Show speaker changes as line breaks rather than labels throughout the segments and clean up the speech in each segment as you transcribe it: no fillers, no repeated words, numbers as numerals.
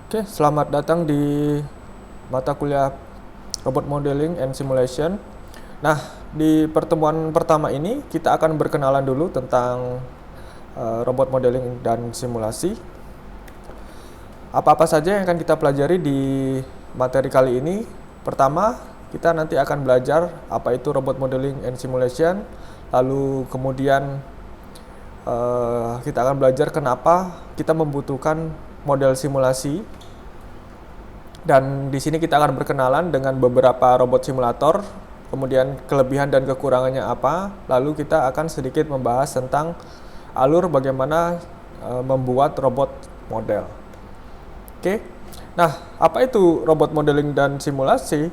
Oke, selamat datang di mata kuliah Robot Modeling and Simulation. Nah, di pertemuan pertama ini kita akan berkenalan dulu tentang robot modeling dan simulasi. Apa-apa saja yang akan kita pelajari di materi kali ini? Pertama, kita nanti akan belajar apa itu robot modeling and simulation. Lalu kemudian kita akan belajar kenapa kita membutuhkan model simulasi. Dan di sini kita akan berkenalan dengan beberapa robot simulator, kemudian kelebihan dan kekurangannya apa. Lalu kita akan sedikit membahas tentang alur bagaimana membuat robot model. Oke. Nah, apa itu robot modeling dan simulasi?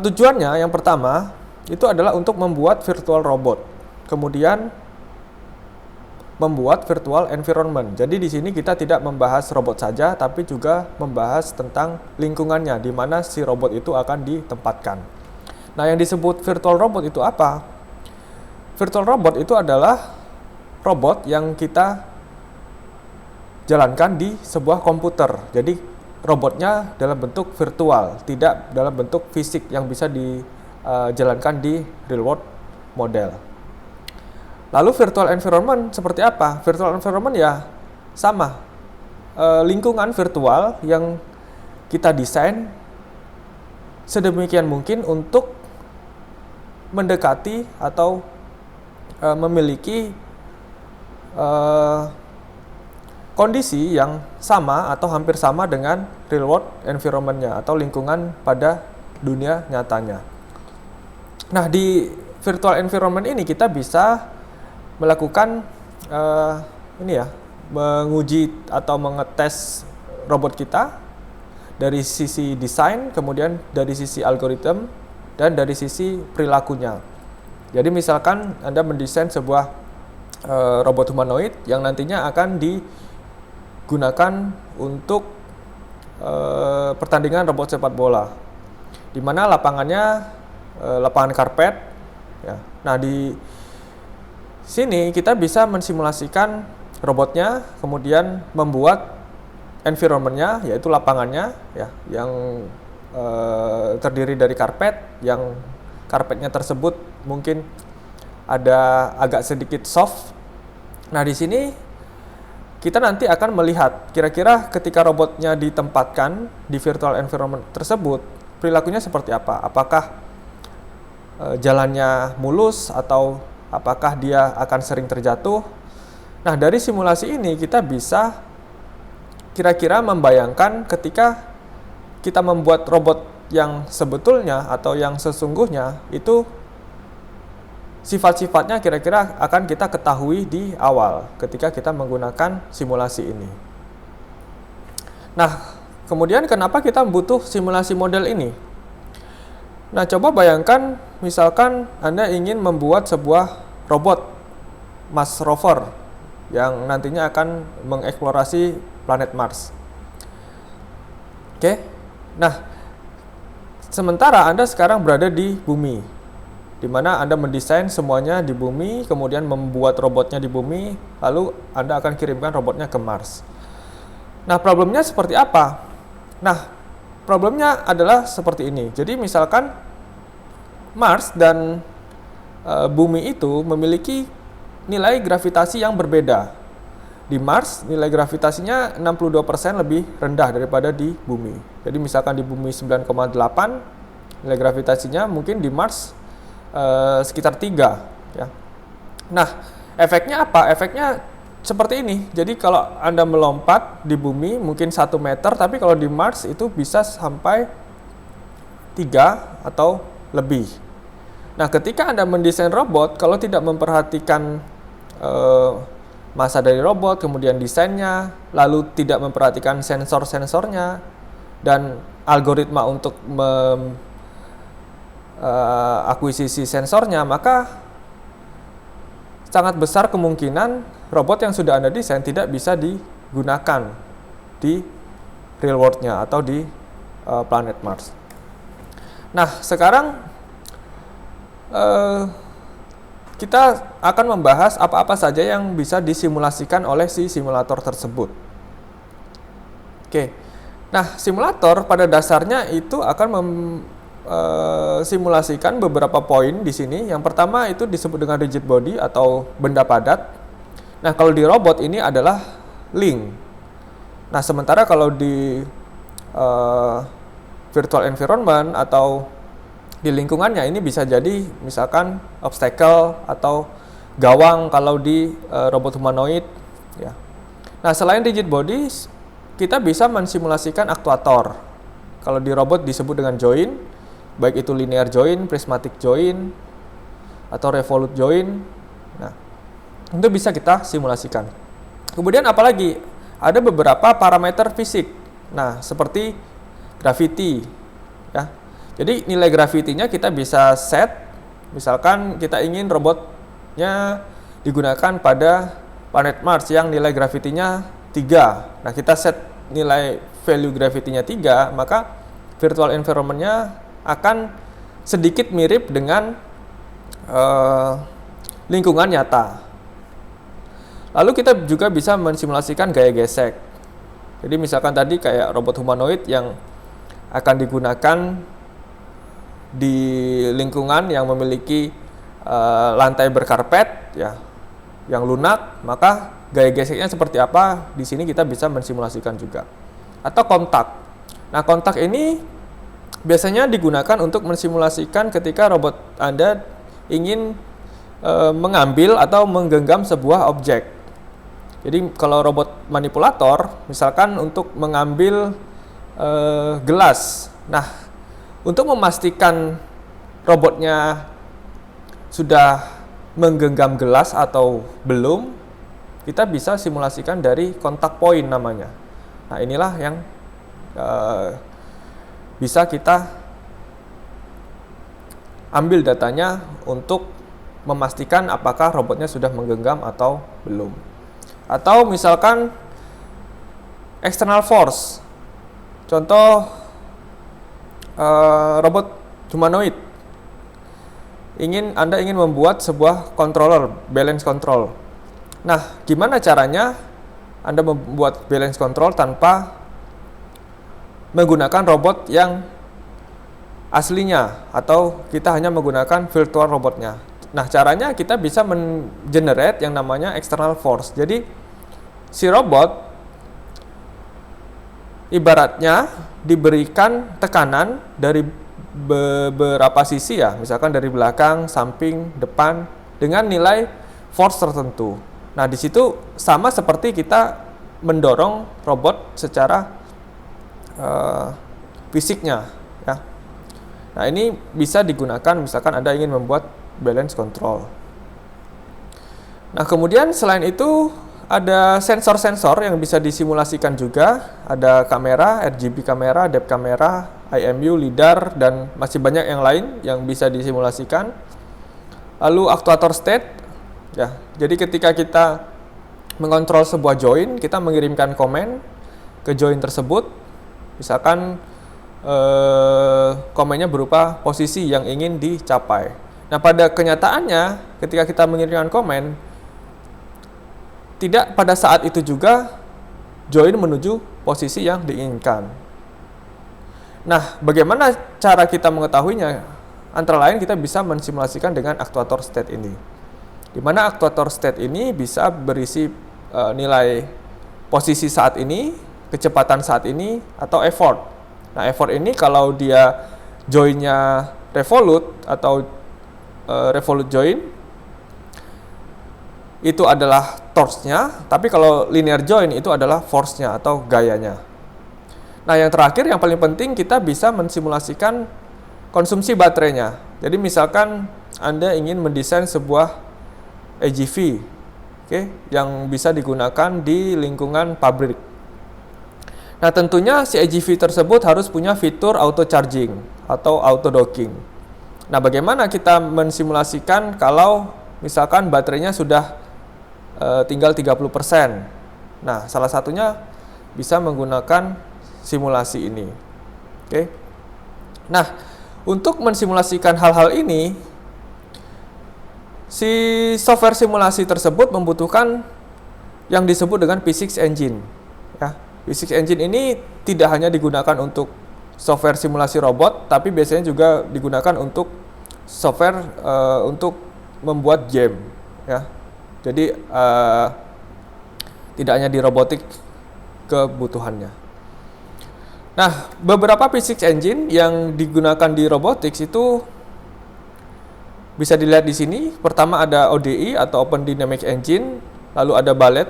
Tujuannya yang pertama itu adalah untuk membuat virtual robot. Kemudian membuat virtual environment. Jadi di sini kita tidak membahas robot saja, tapi juga membahas tentang lingkungannya di mana si robot itu akan ditempatkan. Nah, yang disebut virtual robot itu apa? Virtual robot itu adalah robot yang kita jalankan di sebuah komputer. Jadi robotnya dalam bentuk virtual, tidak dalam bentuk fisik yang bisa dijalankan di real world model. Lalu virtual environment seperti apa? Virtual environment ya sama, lingkungan virtual yang kita desain sedemikian mungkin untuk mendekati atau memiliki kondisi yang sama atau hampir sama dengan real world environment-nya atau lingkungan pada dunia nyatanya. Nah, di virtual environment ini kita bisa melakukan menguji atau mengetes robot kita dari sisi desain, kemudian dari sisi algoritma, dan dari sisi perilakunya. Jadi misalkan Anda mendesain sebuah robot humanoid yang nantinya akan digunakan untuk pertandingan robot sepak bola, di mana lapangannya lapangan karpet. Ya. Nah, di sini kita bisa mensimulasikan robotnya, kemudian membuat environment-nya, yaitu lapangannya, ya, yang terdiri dari karpet, yang karpetnya tersebut mungkin ada agak sedikit soft. Nah, di sini kita nanti akan melihat kira-kira ketika robotnya ditempatkan di virtual environment tersebut, perilakunya seperti apa? Apakah jalannya mulus atau apakah dia akan sering terjatuh? Nah, dari simulasi ini kita bisa kira-kira membayangkan ketika kita membuat robot yang sebetulnya atau yang sesungguhnya itu sifat-sifatnya kira-kira akan kita ketahui di awal ketika kita menggunakan simulasi ini. Nah, kemudian kenapa kita butuh simulasi model ini? Nah, coba bayangkan misalkan Anda ingin membuat sebuah robot Mars rover yang nantinya akan mengeksplorasi planet Mars. Oke. Nah, sementara Anda sekarang berada di bumi, di mana Anda mendesain semuanya di bumi, kemudian membuat robotnya di bumi, lalu Anda akan kirimkan robotnya ke Mars. Nah, problemnya seperti apa? Nah, problemnya adalah seperti ini. Jadi misalkan Mars dan bumi itu memiliki nilai gravitasi yang berbeda. Di Mars nilai gravitasinya 62% lebih rendah daripada di bumi. Jadi misalkan di bumi 9,8, nilai gravitasinya mungkin di Mars sekitar 3, ya. Nah, efeknya apa? Efeknya seperti ini. Jadi kalau Anda melompat di bumi mungkin 1 meter, tapi kalau di Mars itu bisa sampai 3 atau lebih. Nah, ketika Anda mendesain robot, kalau tidak memperhatikan massa dari robot, kemudian desainnya, lalu tidak memperhatikan sensor-sensornya dan algoritma untuk akuisisi sensornya, maka sangat besar kemungkinan robot yang sudah Anda desain tidak bisa digunakan di real world-nya atau di planet Mars. Nah, sekarang kita akan membahas apa-apa saja yang bisa disimulasikan oleh si simulator tersebut. Oke. Nah, simulator pada dasarnya itu akan simulasikan beberapa poin di sini. Yang pertama itu disebut dengan rigid body atau benda padat. Nah, kalau di robot ini adalah link. Nah, sementara kalau di virtual environment atau di lingkungannya ini bisa jadi misalkan obstacle atau gawang kalau di robot humanoid ya. Nah, selain rigid body, kita bisa mensimulasikan aktuator. Kalau di robot disebut dengan joint, baik itu linear joint, prismatic joint, atau revolute joint. Nah, itu bisa kita simulasikan. Kemudian apalagi? Ada beberapa parameter fisik. Nah, seperti gravity ya. Jadi nilai gravity-nya kita bisa set, misalkan kita ingin robotnya digunakan pada planet Mars yang nilai gravity-nya 3. Nah, kita set nilai value gravity-nya 3, maka virtual environment-nya akan sedikit mirip dengan lingkungan nyata. Lalu kita juga bisa mensimulasikan gaya gesek. Jadi misalkan tadi kayak robot humanoid yang akan digunakan di lingkungan yang memiliki lantai berkarpet ya, yang lunak, maka gaya geseknya seperti apa di sini kita bisa mensimulasikan juga. Atau kontak. Nah, kontak ini biasanya digunakan untuk mensimulasikan ketika robot Anda ingin mengambil atau menggenggam sebuah objek. Jadi kalau robot manipulator misalkan untuk mengambil gelas. Nah, untuk memastikan robotnya sudah menggenggam gelas atau belum, kita bisa simulasikan dari kontak point namanya. Nah, inilah yang bisa kita ambil datanya untuk memastikan apakah robotnya sudah menggenggam atau belum. Atau misalkan external force. Contoh robot humanoid. Anda ingin membuat sebuah controller, balance control. Nah, gimana caranya Anda membuat balance control tanpa menggunakan robot yang aslinya atau kita hanya menggunakan virtual robotnya. Nah, caranya kita bisa men-generate yang namanya external force. Jadi si robot ibaratnya diberikan tekanan dari beberapa sisi ya, misalkan dari belakang, samping, depan dengan nilai force tertentu. Nah, di situ sama seperti kita mendorong robot secara fisiknya ya. Nah, ini bisa digunakan misalkan Anda ingin membuat balance control. Nah, kemudian selain itu ada sensor-sensor yang bisa disimulasikan juga. Ada kamera, RGB kamera, depth kamera, IMU, LiDAR, dan masih banyak yang lain yang bisa disimulasikan. Lalu aktuator state ya. Jadi ketika kita mengontrol sebuah joint, kita mengirimkan komen ke joint tersebut. Misalkan komennya berupa posisi yang ingin dicapai. Nah, pada kenyataannya ketika kita mengirimkan komen, tidak pada saat itu juga join menuju posisi yang diinginkan. Nah, bagaimana cara kita mengetahuinya? Antara lain kita bisa mensimulasikan dengan aktuator state ini. Di mana aktuator state ini bisa berisi nilai posisi saat ini, kecepatan saat ini, atau effort. Nah, effort ini kalau dia join-nya revolute atau revolute join, itu adalah torque-nya, tapi kalau linear join itu adalah force-nya atau gayanya. Nah, yang terakhir yang paling penting kita bisa mensimulasikan konsumsi baterainya. Jadi misalkan Anda ingin mendesain sebuah AGV, yang bisa digunakan di lingkungan pabrik. Nah, tentunya si AGV tersebut harus punya fitur auto charging atau auto docking. Nah, bagaimana kita mensimulasikan kalau misalkan baterainya sudah tinggal 30%. Nah, salah satunya bisa menggunakan simulasi ini. Oke. Nah, untuk mensimulasikan hal-hal ini, si software simulasi tersebut membutuhkan yang disebut dengan physics engine. Ya. Physics Engine ini tidak hanya digunakan untuk software simulasi robot, tapi biasanya juga digunakan untuk software untuk membuat game, ya. Jadi tidak hanya di robotik kebutuhannya. Nah, beberapa physics engine yang digunakan di robotics itu bisa dilihat di sini. Pertama ada ODE atau Open Dynamic Engine, lalu ada Ballet,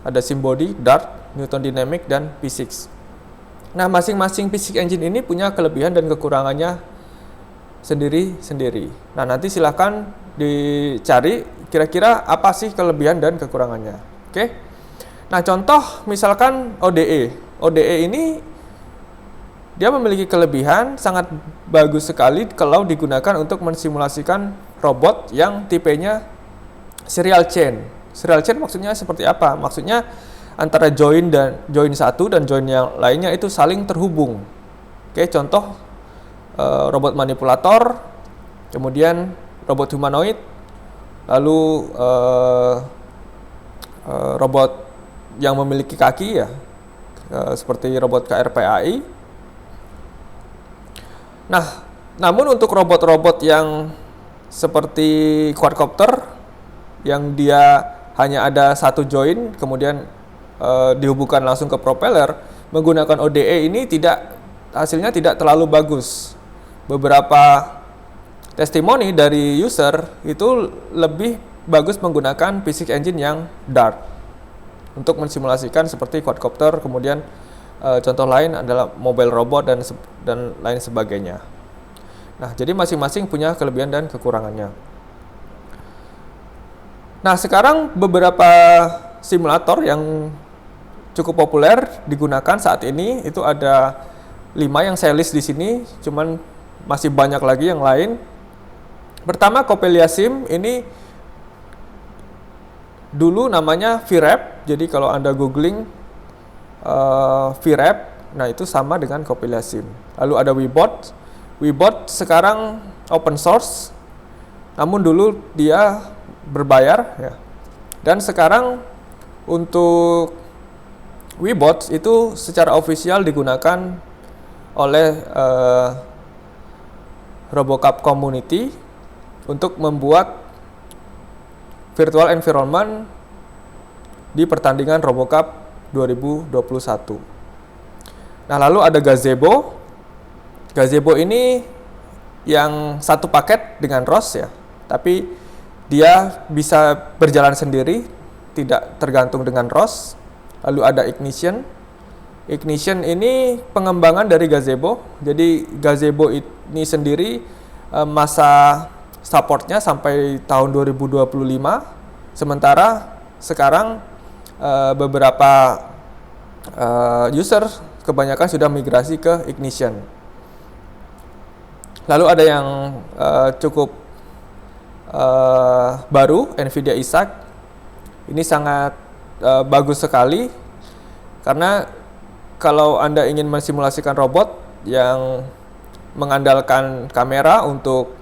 ada SimBody, Dart, Newton Dynamic, dan Physics. Nah, masing-masing physics engine ini punya kelebihan dan kekurangannya sendiri-sendiri. Nah, nanti silahkan dicari kira-kira apa sih kelebihan dan kekurangannya. Oke. Nah, contoh misalkan ODE. ODE ini dia memiliki kelebihan sangat bagus sekali kalau digunakan untuk mensimulasikan robot yang tipenya serial chain. Serial chain maksudnya seperti apa? Maksudnya antara join satu dan join yang lainnya itu saling terhubung. Oke, contoh robot manipulator, kemudian robot humanoid, lalu robot yang memiliki kaki ya, seperti robot KRPAI. Nah, namun untuk robot-robot yang seperti quadcopter yang dia hanya ada satu join kemudian dihubungkan langsung ke propeller, menggunakan ODE ini hasilnya tidak terlalu bagus. Beberapa testimoni dari user itu lebih bagus menggunakan physics engine yang Dart untuk mensimulasikan seperti quadcopter, kemudian contoh lain adalah mobile robot dan lain sebagainya. Nah, jadi masing-masing punya kelebihan dan kekurangannya. Nah, sekarang beberapa simulator yang cukup populer digunakan saat ini itu ada 5 yang saya list di sini, cuman masih banyak lagi yang lain. Pertama, Coppelia Sim ini dulu namanya VRAP. Jadi kalau Anda googling VRAP, nah itu sama dengan Coppelia Sim. Lalu ada Webot. Webot sekarang open source, namun dulu dia berbayar ya. Dan sekarang untuk Webot itu secara ofisial digunakan oleh RoboCup Community untuk membuat virtual environment di pertandingan RoboCup 2021. Nah, lalu ada Gazebo. Gazebo ini yang satu paket dengan ROS ya, tapi dia bisa berjalan sendiri, tidak tergantung dengan ROS. Lalu ada Ignition. Ignition ini pengembangan dari Gazebo. Jadi Gazebo ini sendiri masa supportnya sampai tahun 2025. Sementara sekarang beberapa user kebanyakan sudah migrasi ke Ignition. Lalu ada yang cukup baru, NVIDIA Isaac. Ini sangat bagus sekali karena kalau Anda ingin mensimulasikan robot yang mengandalkan kamera untuk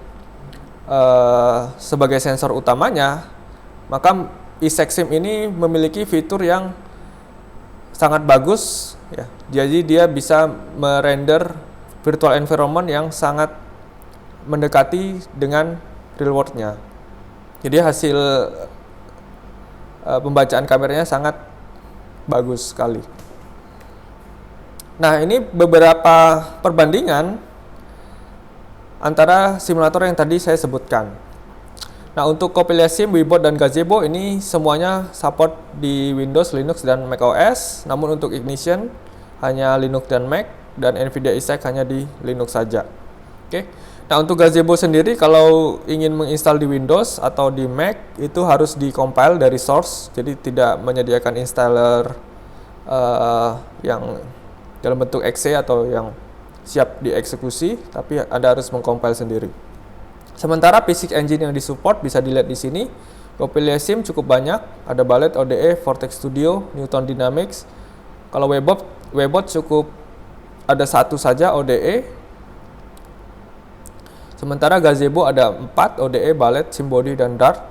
sebagai sensor utamanya, maka Isaac Sim ini memiliki fitur yang sangat bagus ya. Jadi dia bisa merender virtual environment yang sangat mendekati dengan real world-nya. Jadi hasil pembacaan kameranya sangat bagus sekali. Nah, ini beberapa perbandingan antara simulator yang tadi saya sebutkan. Nah, untuk Coppelia Sim, Webot, dan Gazebo ini semuanya support di Windows, Linux, dan macOS. Namun untuk Ignition hanya Linux dan Mac, dan NVIDIA Isaac hanya di Linux saja. Oke. Nah, untuk Gazebo sendiri kalau ingin menginstal di Windows atau di Mac itu harus di-compile dari source. Jadi tidak menyediakan installer yang dalam bentuk exe atau yang siap dieksekusi, tapi Anda harus mengcompile sendiri. Sementara physics engine yang disupport bisa dilihat di sini. Coppelia Sim cukup banyak, ada Ballet, ODE, Vortex Studio, Newton Dynamics. Kalau Webot cukup ada satu saja, ODE. Sementara Gazebo ada 4, ODE, Ballet, SimBody, dan Dart.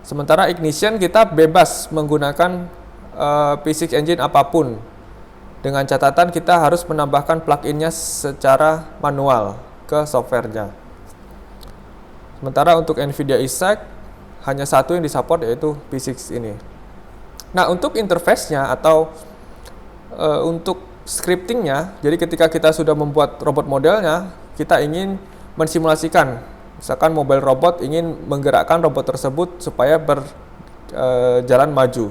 Sementara Ignition kita bebas menggunakan physics engine apapun. Dengan catatan kita harus menambahkan plugin-nya secara manual ke softwarenya. Sementara untuk NVIDIA ESSEC hanya satu yang disupport, yaitu P6 ini. Nah, untuk interface-nya atau untuk scripting-nya, jadi ketika kita sudah membuat robot modelnya, kita ingin mensimulasikan, misalkan mobile robot ingin menggerakkan robot tersebut supaya berjalan maju.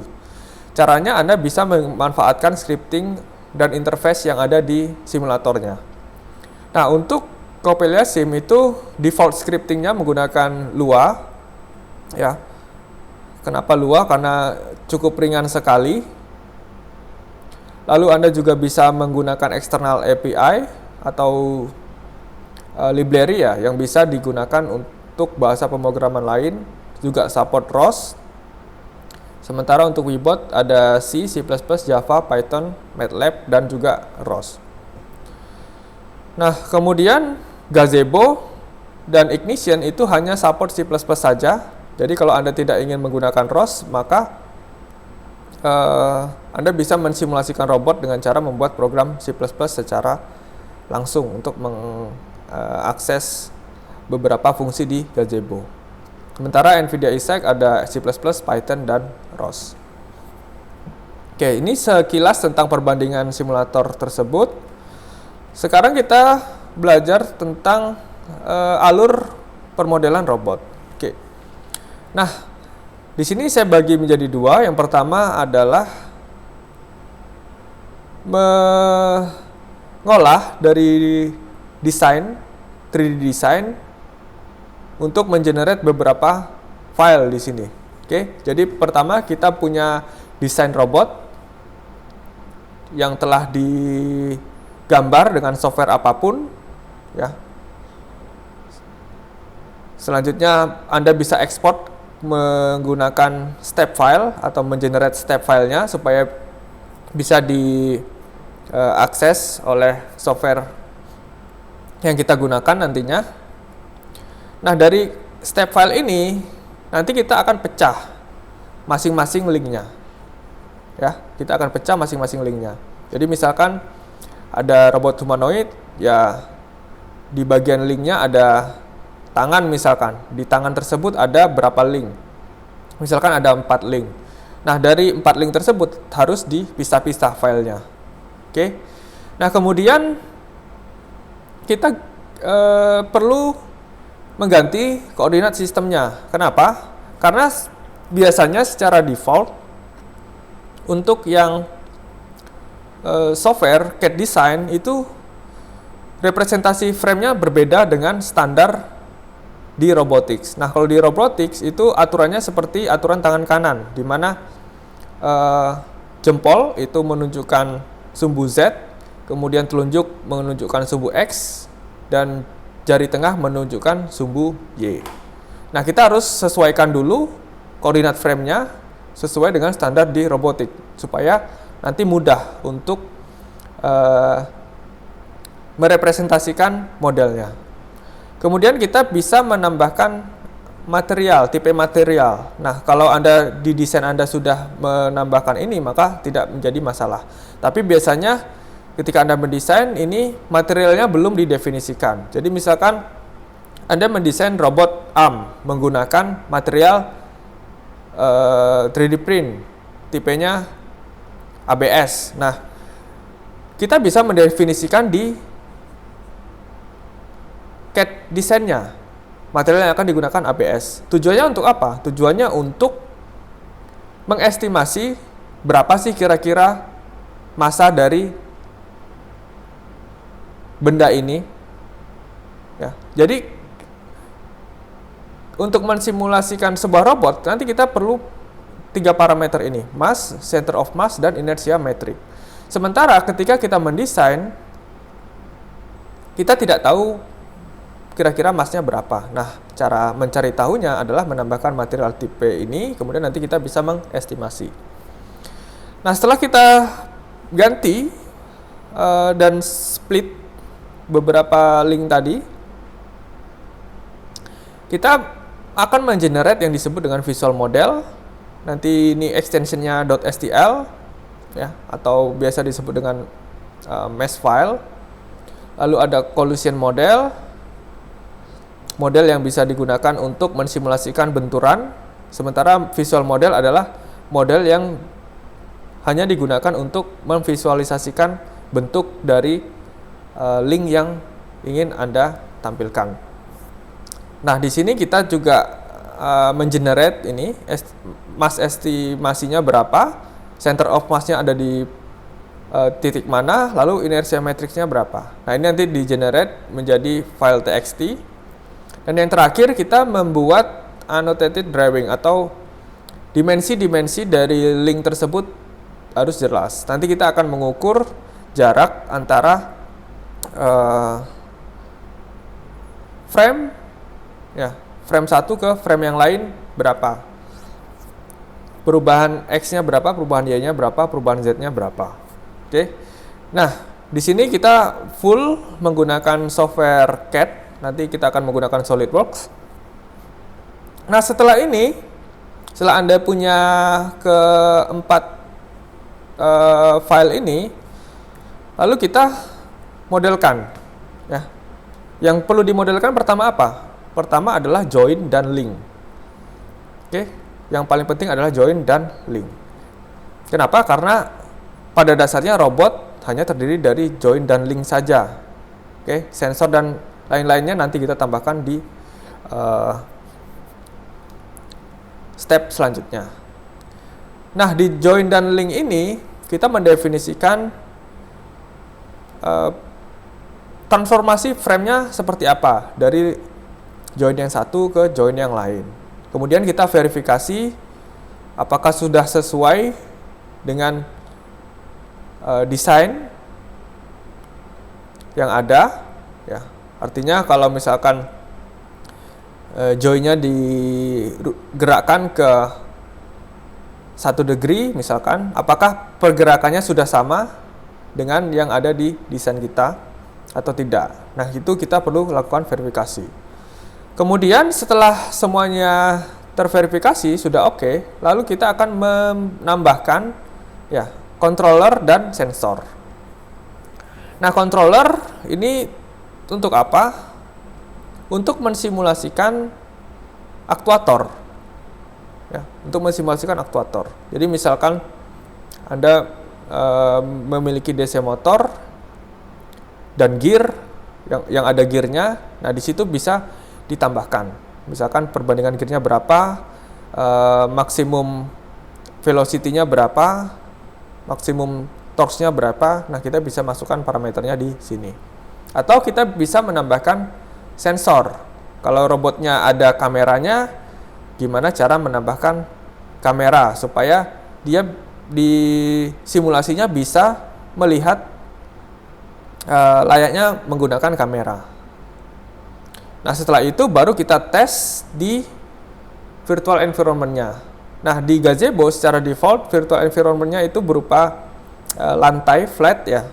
Caranya Anda bisa memanfaatkan scripting dan interface yang ada di simulatornya. Nah, untuk Coppelia Sim itu default scriptingnya menggunakan Lua, ya. Kenapa Lua? Karena cukup ringan sekali. Lalu Anda juga bisa menggunakan external API atau library ya, yang bisa digunakan untuk bahasa pemrograman lain, juga support ROS. Sementara untuk Webot ada C, C++, Java, Python, MATLAB, dan juga ROS. Nah, kemudian Gazebo dan Ignition itu hanya support C++ saja. Jadi kalau Anda tidak ingin menggunakan ROS, maka Anda bisa mensimulasikan robot dengan cara membuat program C++ secara langsung untuk mengakses beberapa fungsi di Gazebo. Sementara NVIDIA ESSEC ada C++, Python, dan ROS. Oke, ini sekilas tentang perbandingan simulator tersebut. Sekarang kita belajar tentang alur permodelan robot. Oke. Nah, di sini saya bagi menjadi dua. Yang pertama adalah mengolah dari desain, 3D design, untuk mengenerate beberapa file di sini. Oke, jadi pertama kita punya desain robot yang telah digambar dengan software apapun, ya. Selanjutnya Anda bisa ekspor menggunakan step file atau mengenerate step filenya supaya bisa diakses oleh software yang kita gunakan nantinya. Nah, dari step file ini nanti kita akan pecah masing-masing linknya, ya. Kita akan pecah masing-masing linknya. Jadi misalkan ada robot humanoid, ya di bagian linknya ada tangan misalkan. Di tangan tersebut ada berapa link? Misalkan ada 4 link. Nah, dari 4 link tersebut harus dipisah-pisah filenya. Oke. Nah, kemudian kita perlu mengganti koordinat sistemnya. Kenapa? Karena biasanya secara default untuk yang software CAD design itu representasi frame-nya berbeda dengan standar di robotics. Nah, kalau di robotics itu aturannya seperti aturan tangan kanan, di mana jempol itu menunjukkan sumbu Z, kemudian telunjuk menunjukkan sumbu X, dan jari tengah menunjukkan sumbu Y. Nah, kita harus sesuaikan dulu koordinat frame-nya sesuai dengan standar di robotik, supaya nanti mudah untuk merepresentasikan modelnya. Kemudian kita bisa menambahkan material, tipe material. Nah, kalau Anda di desain Anda sudah menambahkan ini, maka tidak menjadi masalah. Tapi biasanya ketika Anda mendesain ini, materialnya belum didefinisikan. Jadi misalkan Anda mendesain robot arm menggunakan material 3D print, tipenya ABS. Nah, kita bisa mendefinisikan di CAD desainnya, material yang akan digunakan ABS. Tujuannya untuk apa? Tujuannya untuk mengestimasi berapa sih kira-kira massa dari benda ini, ya. Jadi untuk mensimulasikan sebuah robot nanti kita perlu 3 parameter ini: mass, center of mass, dan inertia metrik. Sementara ketika kita mendesain, kita tidak tahu kira-kira massnya berapa. Nah, cara mencari tahunya adalah menambahkan material tipe ini, kemudian nanti kita bisa mengestimasi. Nah, setelah kita ganti dan split beberapa link tadi, kita akan mengenerate yang disebut dengan visual model. Nanti ini extensionnya .stl. ya, atau biasa disebut dengan mesh file. Lalu ada collision model yang bisa digunakan untuk mensimulasikan benturan, sementara visual model adalah model yang hanya digunakan untuk memvisualisasikan bentuk dari link yang ingin Anda tampilkan. Nah, di sini kita juga mengenerate ini mass estimasinya berapa, center of mass-nya ada di titik mana, lalu inertia matrixnya berapa. Nah, ini nanti di-generate menjadi file txt. Dan yang terakhir kita membuat annotated drawing atau dimensi-dimensi dari link tersebut harus jelas. Nanti kita akan mengukur jarak antara frame frame 1 ke frame yang lain berapa. Perubahan X-nya berapa, perubahan Y-nya berapa, perubahan Z-nya berapa. Oke. Nah, di sini kita full menggunakan software CAD. Nanti kita akan menggunakan SolidWorks. Nah, setelah ini, setelah Anda punya keempat file ini, lalu kita modelkan. Ya. Yang perlu dimodelkan pertama apa? Pertama adalah join dan link. Oke. Yang paling penting adalah join dan link. Kenapa? Karena pada dasarnya robot hanya terdiri dari join dan link saja. Oke, sensor dan lain-lainnya nanti kita tambahkan di step selanjutnya. Nah, di join dan link ini kita mendefinisikan transformasi frame-nya seperti apa dari join yang satu ke join yang lain. Kemudian kita verifikasi apakah sudah sesuai dengan desain yang ada, ya. Artinya kalau misalkan joinnya digerakkan ke 1 degree misalkan, apakah pergerakannya sudah sama dengan yang ada di desain kita atau tidak. Nah, itu kita perlu lakukan verifikasi. Kemudian setelah semuanya terverifikasi sudah oke, lalu kita akan menambahkan controller dan sensor. Nah, controller ini untuk apa? Untuk mensimulasikan aktuator. Ya, untuk mensimulasikan aktuator. Jadi misalkan Anda memiliki DC motor dan gear yang ada gearnya, nah di situ bisa ditambahkan. Misalkan perbandingan gearnya berapa, maksimum velocity-nya berapa, maksimum torque-nya berapa. Nah, kita bisa masukkan parameternya di sini. Atau kita bisa menambahkan sensor. Kalau robotnya ada kameranya, gimana cara menambahkan kamera supaya dia di simulasinya bisa melihat layaknya menggunakan kamera. Nah, setelah itu baru kita tes di virtual environment-nya. Nah, di Gazebo secara default virtual environment-nya itu berupa lantai flat ya.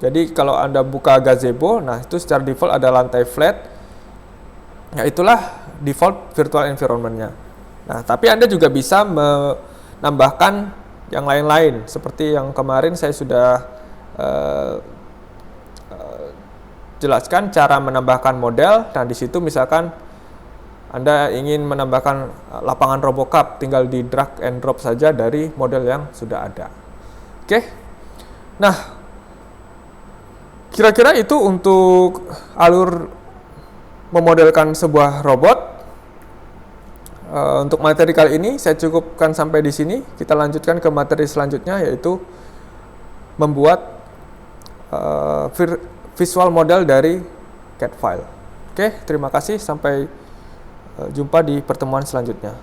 Jadi kalau Anda buka Gazebo, nah itu secara default ada lantai flat. Ya, itulah default virtual environment-nya. Nah, tapi Anda juga bisa menambahkan yang lain-lain seperti yang kemarin saya sudah jelaskan cara menambahkan model. Nah, di situ misalkan Anda ingin menambahkan lapangan RoboCup, tinggal di drag and drop saja dari model yang sudah ada. Oke. Nah, kira-kira itu untuk alur memodelkan sebuah robot. Untuk materi kali ini saya cukupkan sampai di sini. Kita lanjutkan ke materi selanjutnya, yaitu membuat visual model dari CAD file. Oke, terima kasih. Sampai jumpa di pertemuan selanjutnya.